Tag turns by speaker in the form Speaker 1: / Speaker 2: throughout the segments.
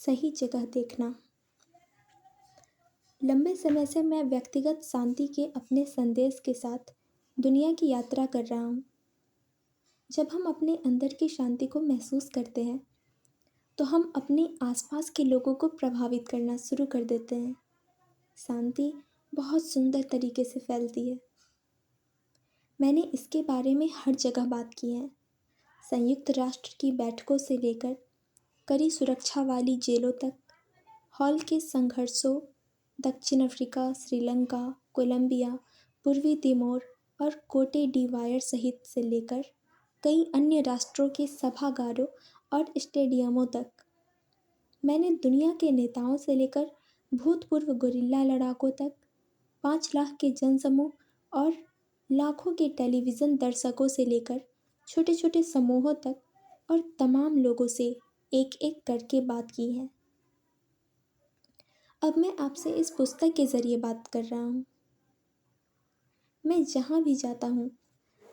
Speaker 1: सही जगह देखना। लंबे समय से मैं व्यक्तिगत शांति के अपने संदेश के साथ दुनिया की यात्रा कर रहा हूँ। जब हम अपने अंदर की शांति को महसूस करते हैं तो हम अपने आसपास के लोगों को प्रभावित करना शुरू कर देते हैं। शांति बहुत सुंदर तरीके से फैलती है। मैंने इसके बारे में हर जगह बात की है। संयुक्त राष्ट्र की बैठकों से लेकर कड़ी सुरक्षा वाली जेलों तक, हॉल के संघर्षों, दक्षिण अफ्रीका, श्रीलंका, कोलंबिया, पूर्वी तिमोर और कोटे डिवायर सहित से लेकर कई अन्य राष्ट्रों के सभागारों और स्टेडियमों तक, मैंने दुनिया के नेताओं से लेकर भूतपूर्व गुरिल्ला लड़ाकों तक, 5 लाख के जनसमूह और लाखों के टेलीविज़न दर्शकों से लेकर छोटे छोटे समूहों तक और तमाम लोगों से एक एक करके बात की है। अब मैं आपसे इस पुस्तक के ज़रिए बात कर रहा हूँ। मैं जहाँ भी जाता हूँ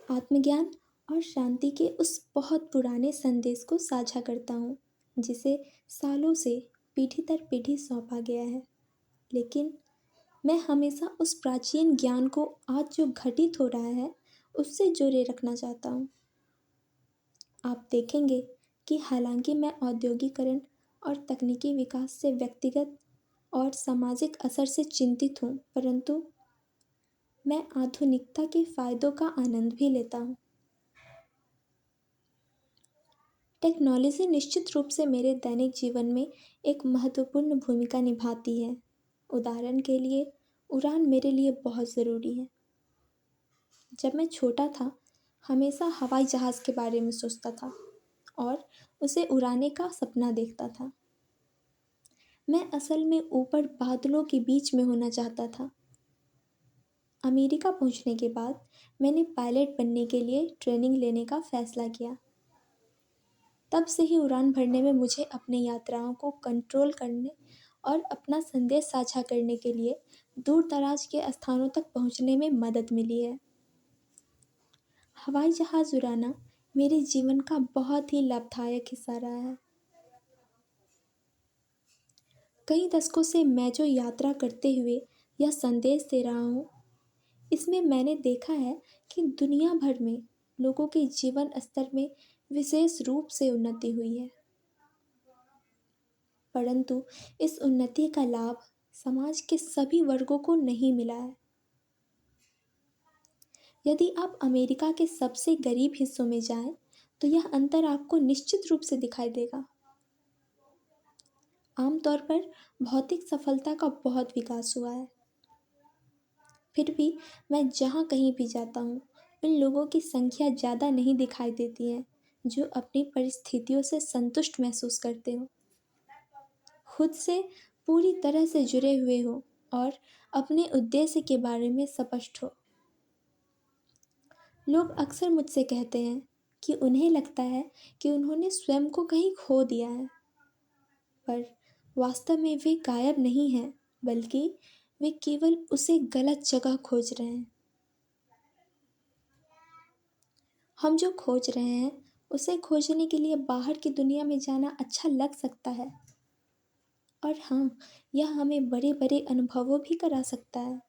Speaker 1: आत्मज्ञान और शांति के उस बहुत पुराने संदेश को साझा करता हूँ जिसे सालों से पीढ़ी दर पीढ़ी सौंपा गया है। लेकिन मैं हमेशा उस प्राचीन ज्ञान को आज जो घटित हो रहा है उससे जोड़े रखना चाहता हूँ। आप देखेंगे कि हालांकि मैं औद्योगिकरण और तकनीकी विकास से व्यक्तिगत और सामाजिक असर से चिंतित हूँ, परंतु मैं आधुनिकता के फायदों का आनंद भी लेता हूँ। टेक्नोलॉजी निश्चित रूप से मेरे दैनिक जीवन में एक महत्वपूर्ण भूमिका निभाती है। उदाहरण के लिए, उड़ान मेरे लिए बहुत ज़रूरी है। जब मैं छोटा था हमेशा हवाई जहाज़ के बारे में सोचता था और उसे उड़ाने का सपना देखता था। मैं असल में ऊपर बादलों के बीच में होना चाहता था। अमेरिका पहुंचने के बाद मैंने पायलट बनने के लिए ट्रेनिंग लेने का फैसला किया। तब से ही उड़ान भरने में मुझे अपनी यात्राओं को कंट्रोल करने और अपना संदेश साझा करने के लिए दूर दराज के स्थानों तक पहुंचने में मदद मिली है। हवाई जहाज़ उड़ाना मेरे जीवन का बहुत ही लाभदायक हिस्सा रहा है। कई दशकों से मैं जो यात्रा करते हुए यह संदेश दे रहा हूँ, इसमें मैंने देखा है कि दुनिया भर में लोगों के जीवन स्तर में विशेष रूप से उन्नति हुई है, परंतु इस उन्नति का लाभ समाज के सभी वर्गों को नहीं मिला है। यदि आप अमेरिका के सबसे गरीब हिस्सों में जाएं, तो यह अंतर आपको निश्चित रूप से दिखाई देगा। आमतौर पर भौतिक सफलता का बहुत विकास हुआ है, फिर भी मैं जहाँ कहीं भी जाता हूँ इन लोगों की संख्या ज़्यादा नहीं दिखाई देती है जो अपनी परिस्थितियों से संतुष्ट महसूस करते हो, खुद से पूरी तरह से जुड़े हुए हो और अपने उद्देश्य के बारे में स्पष्ट हो। लोग अक्सर मुझसे कहते हैं कि उन्हें लगता है कि उन्होंने स्वयं को कहीं खो दिया है, पर वास्तव में वे गायब नहीं हैं, बल्कि वे केवल उसे गलत जगह खोज रहे हैं। हम जो खोज रहे हैं उसे खोजने के लिए बाहर की दुनिया में जाना अच्छा लग सकता है, और हाँ, यह हमें बड़े बड़े अनुभवों भी करा सकता है,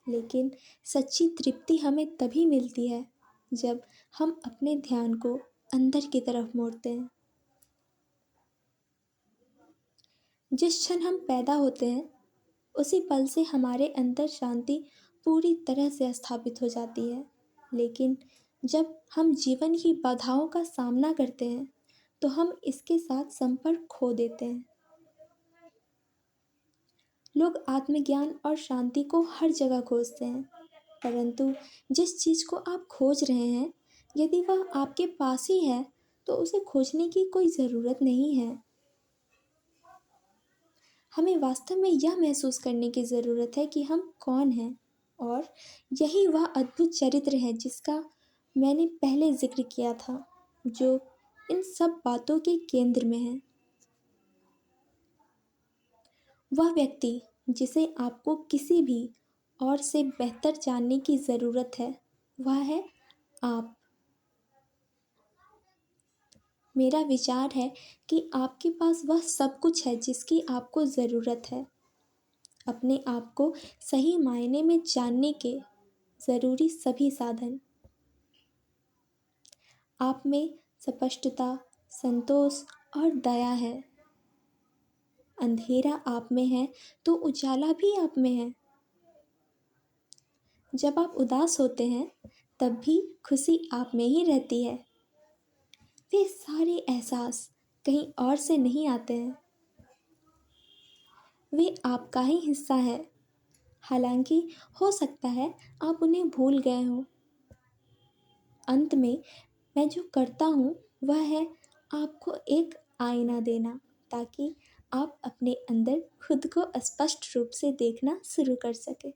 Speaker 1: लेकिन सच्ची तृप्ति हमें तभी मिलती है जब हम अपने ध्यान को अंदर की तरफ मोड़ते हैं। जिस क्षण हम पैदा होते हैं उसी पल से हमारे अंदर शांति पूरी तरह से स्थापित हो जाती है, लेकिन जब हम जीवन की बाधाओं का सामना करते हैं तो हम इसके साथ संपर्क खो देते हैं। लोग आत्मज्ञान और शांति को हर जगह खोजते हैं, परंतु जिस चीज़ को आप खोज रहे हैं यदि वह आपके पास ही है तो उसे खोजने की कोई ज़रूरत नहीं है। हमें वास्तव में यह महसूस करने की ज़रूरत है कि हम कौन हैं, और यही वह अद्भुत चरित्र है जिसका मैंने पहले जिक्र किया था, जो इन सब बातों के केंद्र में है। वह व्यक्ति जिसे आपको किसी भी और से बेहतर जानने की ज़रूरत है, वह है आप। मेरा विचार है कि आपके पास वह सब कुछ है जिसकी आपको ज़रूरत है। अपने आप को सही मायने में जानने के ज़रूरी सभी साधन। आप में स्पष्टता, संतोष और दया है। अंधेरा आप में है तो उजाला भी आप में है। जब आप उदास होते हैं तब भी खुशी आप में ही रहती है। वे सारे एहसास कहीं और से नहीं आते हैं, वे आपका ही हिस्सा है। हालांकि हो सकता है आप उन्हें भूल गए हों। अंत में मैं जो करता हूँ वह है आपको एक आईना देना, ताकि आप अपने अंदर खुद को स्पष्ट रूप से देखना शुरू कर सकें।